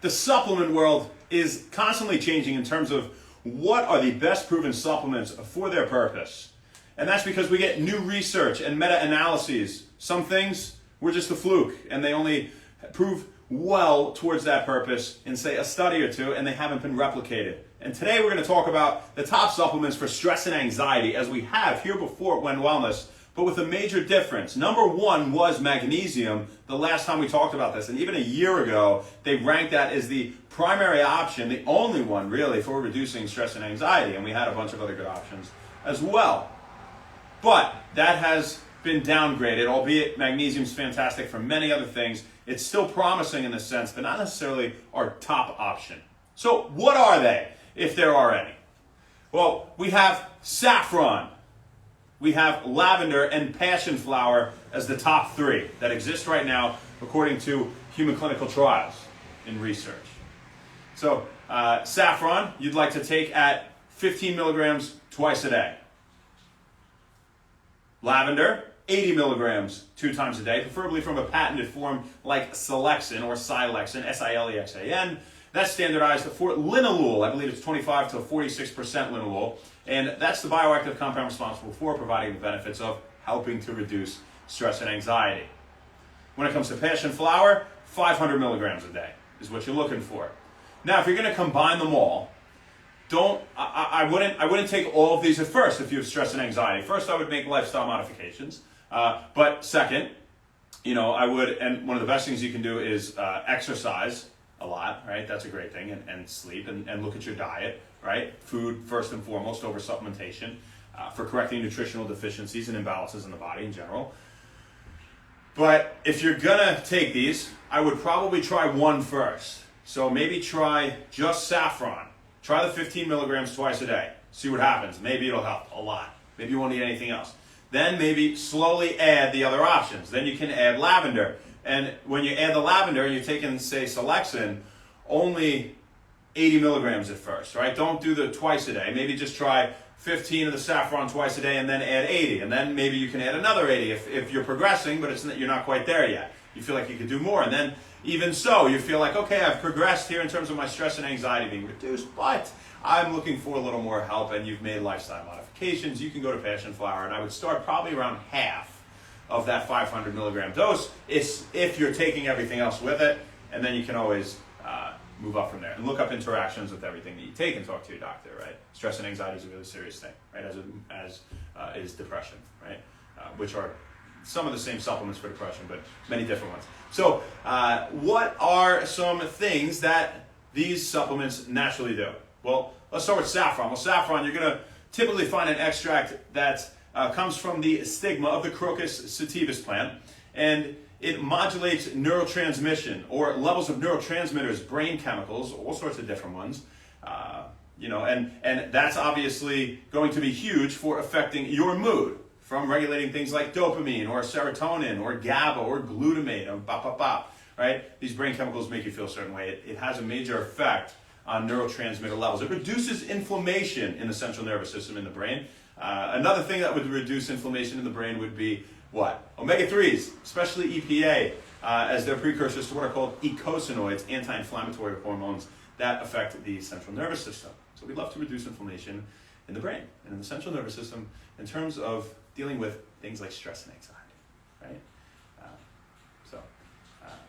The supplement world is constantly changing in terms of what are the best proven supplements for their purpose. And that's because we get new research and meta-analyses. Some things were just a fluke and they only prove well towards that purpose in, say, a study or two, and they haven't been replicated. And today we're going to talk about the top supplements for stress and anxiety, as we have here before at When Wellness, but with a major difference. Number one was magnesium the last time we talked about this, and even a year ago, they ranked that as the primary option, the only one really for reducing stress and anxiety, and we had a bunch of other good options as well. But that has been downgraded, albeit magnesium's fantastic for many other things. It's still promising in this sense, but not necessarily our top option. So what are they, if there are any? Well, we have saffron, we have lavender, and passion flower as the top three that exist right now according to human clinical trials in research. So saffron, you'd like to take at 15 milligrams twice a day. Lavender, 80 milligrams 2 times a day, preferably from a patented form like Silexin or Silexin, S-I-L-E-X-A-N. That's standardized for linalool. I believe it's 25 to 46% linalool. And that's the bioactive compound responsible for providing the benefits of helping to reduce stress and anxiety. When it comes to passion flower, 500 milligrams a day is what you're looking for. Now, if you're going to combine them all, I wouldn't take all of these at first if you have stress and anxiety. First, I would make lifestyle modifications. But second, I would, and one of the best things you can do is exercise a lot, right? That's a great thing, and sleep, and look at your diet, right? Food first and foremost over supplementation for correcting nutritional deficiencies and imbalances in the body in general. But if you're gonna take these, I would probably try one first. So maybe try just saffron. Try the 15 milligrams twice a day. See what happens. Maybe it'll help a lot. Maybe you won't need anything else. Then maybe slowly add the other options. Then you can add lavender. And when you add the lavender and you're taking, say, Silexin, only 80 milligrams at first, right? Don't do the twice a day. Maybe just try 15 of the saffron twice a day and then add 80. And then maybe you can add another 80 if you're progressing, but you're not quite there yet. You feel like you could do more. And then even so, you feel like, okay, I've progressed here in terms of my stress and anxiety being reduced, but I'm looking for a little more help, and you've made lifestyle modifications. You can go to passion flower, and I would start probably around half of that 500 milligram dose if you're taking everything else with it, and then you can always move up from there. And look up interactions with everything that you take and talk to your doctor, right? Stress and anxiety is a really serious thing, right? As is depression, right? Which are some of the same supplements for depression, but many different ones. So what are some things that these supplements naturally do? Well, let's start with saffron. Well, saffron, you're going to typically find an extract that comes from the stigma of the Crocus sativus plant, and it modulates neurotransmission or levels of neurotransmitters, brain chemicals, all sorts of different ones. And that's obviously going to be huge for affecting your mood, from regulating things like dopamine or serotonin or GABA or glutamate or right? These brain chemicals make you feel a certain way. It has a major effect on neurotransmitter levels. It reduces inflammation in the central nervous system in the brain. Another thing that would reduce inflammation in the brain would be what? Omega-3s, especially EPA, as they're precursors to what are called eicosanoids, anti-inflammatory hormones that affect the central nervous system. So we love to reduce inflammation in the brain and in the central nervous system in terms of dealing with things like stress and anxiety, right?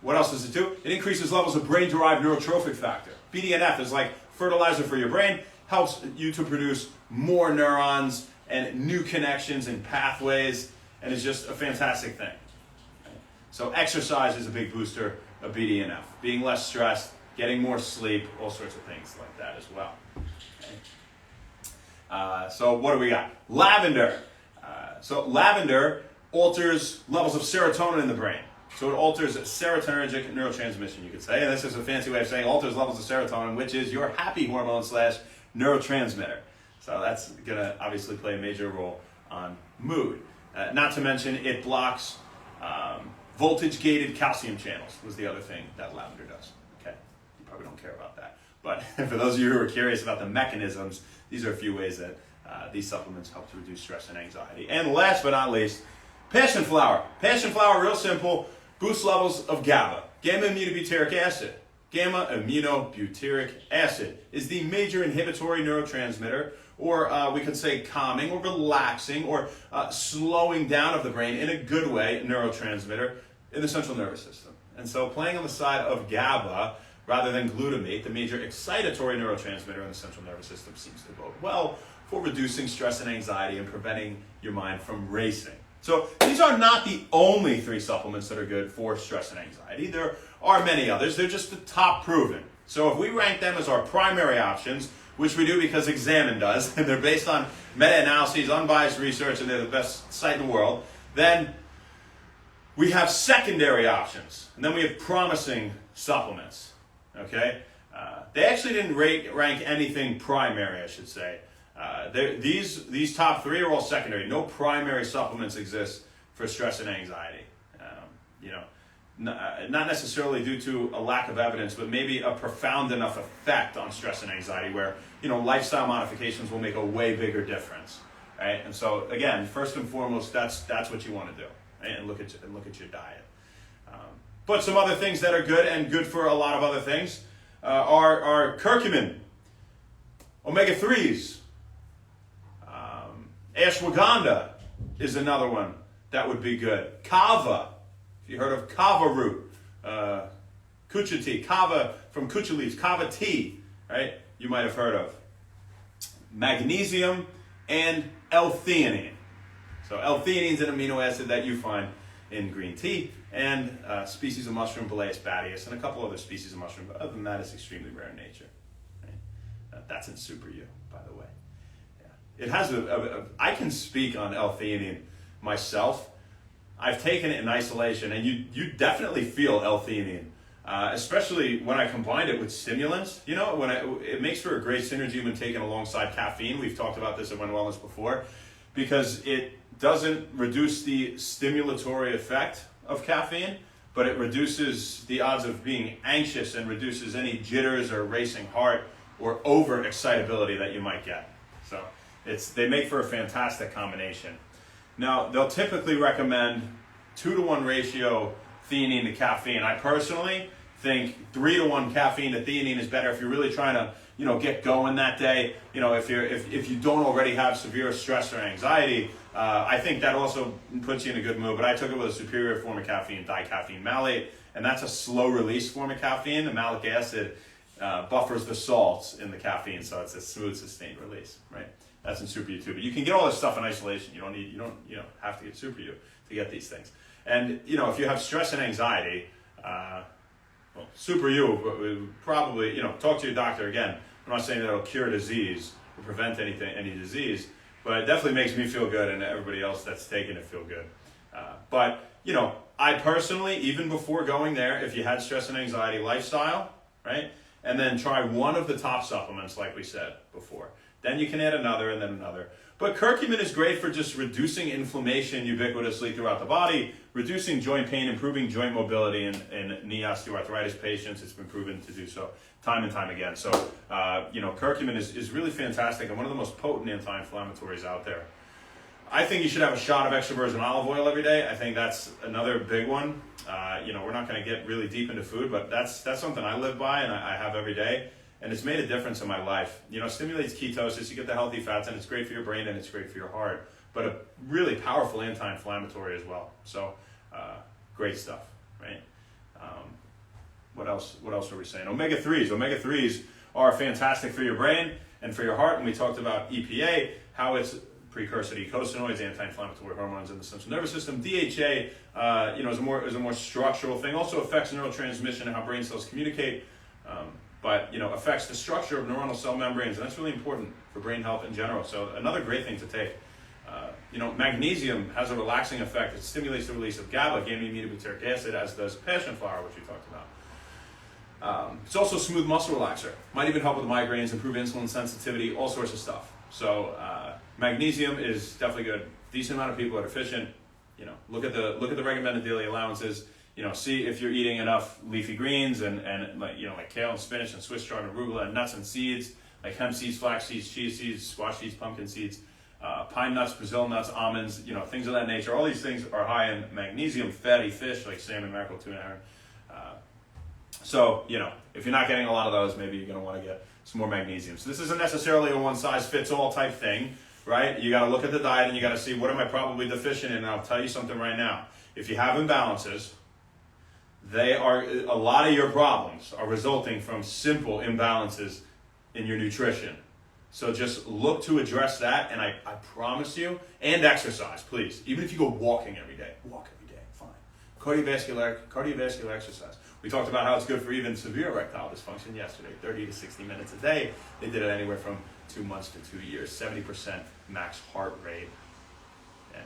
What else does it do? It increases levels of brain-derived neurotrophic factor. BDNF is like fertilizer for your brain, helps you to produce more neurons and new connections and pathways, and is just a fantastic thing. Okay? So exercise is a big booster of BDNF. Being less stressed, getting more sleep, all sorts of things like that as well. Okay? So what do we got? Lavender. So lavender alters levels of serotonin in the brain. So it alters serotonergic neurotransmission, you could say. And this is a fancy way of saying alters levels of serotonin, which is your happy hormone / neurotransmitter. So that's going to obviously play a major role on mood. Not to mention it blocks voltage-gated calcium channels was the other thing that lavender does. Okay, you probably don't care about that. But for those of you who are curious about the mechanisms, these are a few ways that these supplements help to reduce stress and anxiety. And last but not least, passion flower. Passion flower, real simple, boosts levels of GABA, gamma-aminobutyric acid. Gamma-aminobutyric acid is the major inhibitory neurotransmitter, or we could say calming or relaxing or slowing down of the brain in a good way neurotransmitter in the central nervous system. And so playing on the side of GABA rather than glutamate, the major excitatory neurotransmitter in the central nervous system, seems to bode well for reducing stress and anxiety and preventing your mind from racing. So these are not the only 3 supplements that are good for stress and anxiety. There are many others. They're just the top proven. So if we rank them as our primary options, which we do because Examine does, and they're based on meta-analyses, unbiased research, and they're the best site in the world, then we have secondary options, and then we have promising supplements. Okay? They actually didn't rank anything primary, I should say. These top 3 are all secondary. No primary supplements exist for stress and anxiety. Not necessarily due to a lack of evidence, but maybe a profound enough effect on stress and anxiety where lifestyle modifications will make a way bigger difference, right? And so again, first and foremost, that's what you want to do, right? And look at your diet. But some other things that are good and good for a lot of other things are curcumin, omega-3s. Ashwagandha is another one that would be good. Kava, if you heard of kava root, kucha tea, kava from kucha leaves, kava tea, right? You might have heard of. Magnesium and L-theanine. So L-theanine is an amino acid that you find in green tea and species of mushroom, Balaeus batius, and a couple other species of mushroom, but other than that, it's extremely rare in nature. Right? That's in Super U, by the way. It has I can speak on L-theanine myself. I've taken it in isolation, and you definitely feel L-theanine, especially when I combined it with stimulants. It makes for a great synergy when taken alongside caffeine. We've talked about this at One Wellness before, because it doesn't reduce the stimulatory effect of caffeine, but it reduces the odds of being anxious and reduces any jitters or racing heart or over-excitability that you might get. So they make for a fantastic combination. Now, they'll typically recommend 2-to-1 ratio theanine to caffeine. I personally think 3-to-1 caffeine to theanine is better if you're really trying to, get going that day. If you don't already have severe stress or anxiety, I think that also puts you in a good mood. But I took it with a superior form of caffeine, dicaffeine malate, and that's a slow release form of caffeine. The malic acid buffers the salts in the caffeine, so it's a smooth, sustained release, right? That's in Super U too. But you can get all this stuff in isolation. You don't have to get Super U to get these things. And if you have stress and anxiety, Super U would probably talk to your doctor again. I'm not saying that it'll cure disease or prevent any disease, but it definitely makes me feel good and everybody else that's taking it feel good. But I personally, even before going there, if you had stress and anxiety lifestyle, right, and then try one of the top supplements like we said before. Then you can add another and then another. But curcumin is great for just reducing inflammation ubiquitously throughout the body, reducing joint pain, improving joint mobility in knee osteoarthritis patients. It's been proven to do so time and time again. So, curcumin is really fantastic and one of the most potent anti-inflammatories out there. I think you should have a shot of extra virgin olive oil every day. I think that's another big one. We're not going to get really deep into food, but that's something I live by and I have every day. And it's made a difference in my life. It stimulates ketosis, you get the healthy fats, and it's great for your brain and it's great for your heart. But a really powerful anti-inflammatory as well. So, great stuff, right? What else are we saying? Omega-3s. Omega-3s are fantastic for your brain and for your heart. And we talked about EPA, how it's a precursor to eicosanoids, anti-inflammatory hormones in the central nervous system. DHA, is a more structural thing. Also affects neurotransmission and how brain cells communicate. But affects the structure of neuronal cell membranes, and that's really important for brain health in general. So another great thing to take. Magnesium has a relaxing effect. It stimulates the release of GABA, gamma-aminobutyric acid, as does passion flower, which we talked about. It's also a smooth muscle relaxer. Might even help with migraines, improve insulin sensitivity, all sorts of stuff. So magnesium is definitely good. Decent amount of people are deficient. Look at the recommended daily allowances. See if you're eating enough leafy greens and like kale and spinach and Swiss chard and arugula and nuts and seeds, like hemp seeds, flax seeds, chia seeds, squash seeds, pumpkin seeds, pine nuts, Brazil nuts, almonds, things of that nature. All these things are high in magnesium. Fatty fish like salmon, mackerel, tuna, herring. So, if you're not getting a lot of those, maybe you're going to want to get some more magnesium. So this isn't necessarily a one-size-fits-all type thing, right? You got to look at the diet and you got to see what am I probably deficient in. And I'll tell you something right now. If you have imbalances, a lot of your problems are resulting from simple imbalances in your nutrition. So just look to address that, and I promise you, and exercise, please. Even if you go walking every day, fine. Cardiovascular exercise. We talked about how it's good for even severe erectile dysfunction yesterday, 30 to 60 minutes a day. They did it anywhere from 2 months to 2 years, 70% max heart rate. And,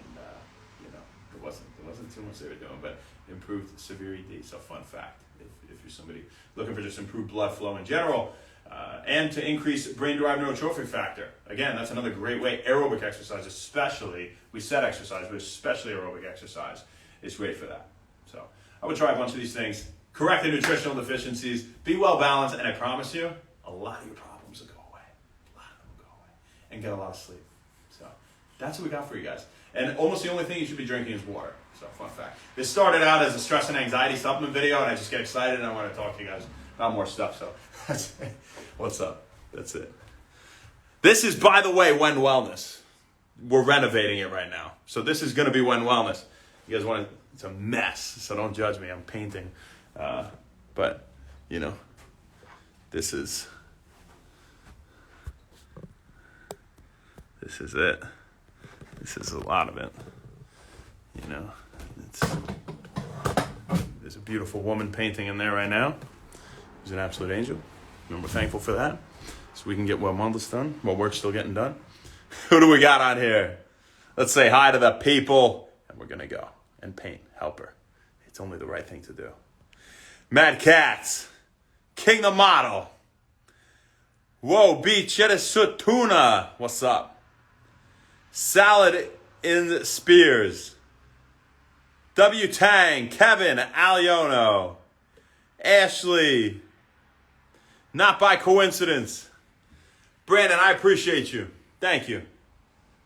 it wasn't too much they were doing, but improved severe ED. So fun fact, if you're somebody looking for just improved blood flow in general, and to increase brain-derived neurotrophic factor. Again, that's another great way. Aerobic exercise, especially, we said exercise, but especially aerobic exercise is great for that. So I would try a bunch of these things, correct the nutritional deficiencies, be well-balanced, and I promise you, a lot of your problems will go away. And get a lot of sleep. So that's what we got for you guys. And almost the only thing you should be drinking is water. So fun fact. This started out as a stress and anxiety supplement video, and I just get excited and I want to talk to you guys about more stuff. So that's it. What's up? That's it. This is, by the way, When Wellness. We're renovating it right now. So this is going to be When Wellness. You guys want to, it's a mess, so don't judge me. I'm painting. But, this is it. This is a lot of it. There's a beautiful woman painting in there right now. She's an absolute angel. And we're thankful for that. So we can get When Wellness done while work's still getting done. Who do we got on here? Let's say hi to the people. And we're going to go and paint. Help her. It's only the right thing to do. Mad Cats. King the Model. Whoa, Beach Sutuna. What's up? Salad in Spears. W. Tang. Kevin Aliono. Ashley. Not by coincidence. Brandon, I appreciate you. Thank you.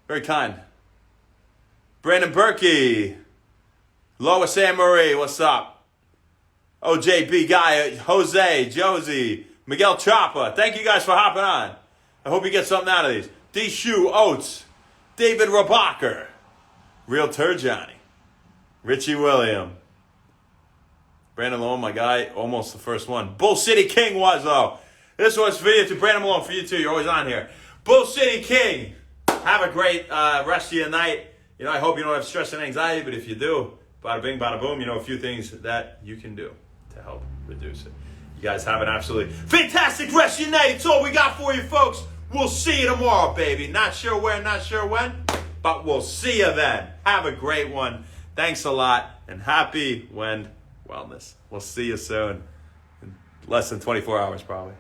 Very kind. Brandon Berkey. Lois Ann Marie, what's up? OJB Guy, Jose, Josie, Miguel Chapa. Thank you guys for hopping on. I hope you get something out of these. D. Shoe Oates. David Rabacher. Realtor Johnny. Richie William. Brandon Malone, my guy, almost the first one. Bull City King was, though. This one's for you too. Brandon Malone, for you too. You're always on here. Bull City King. Have a great rest of your night. I hope you don't have stress and anxiety, but if you do, bada bing, bada boom, a few things that you can do to help reduce it. You guys have an absolutely fantastic rest of your night. It's all we got for you, folks. We'll see you tomorrow, baby. Not sure where, not sure when, but we'll see you then. Have a great one. Thanks a lot, and happy When Wellness. We'll see you soon. In less than 24 hours, probably.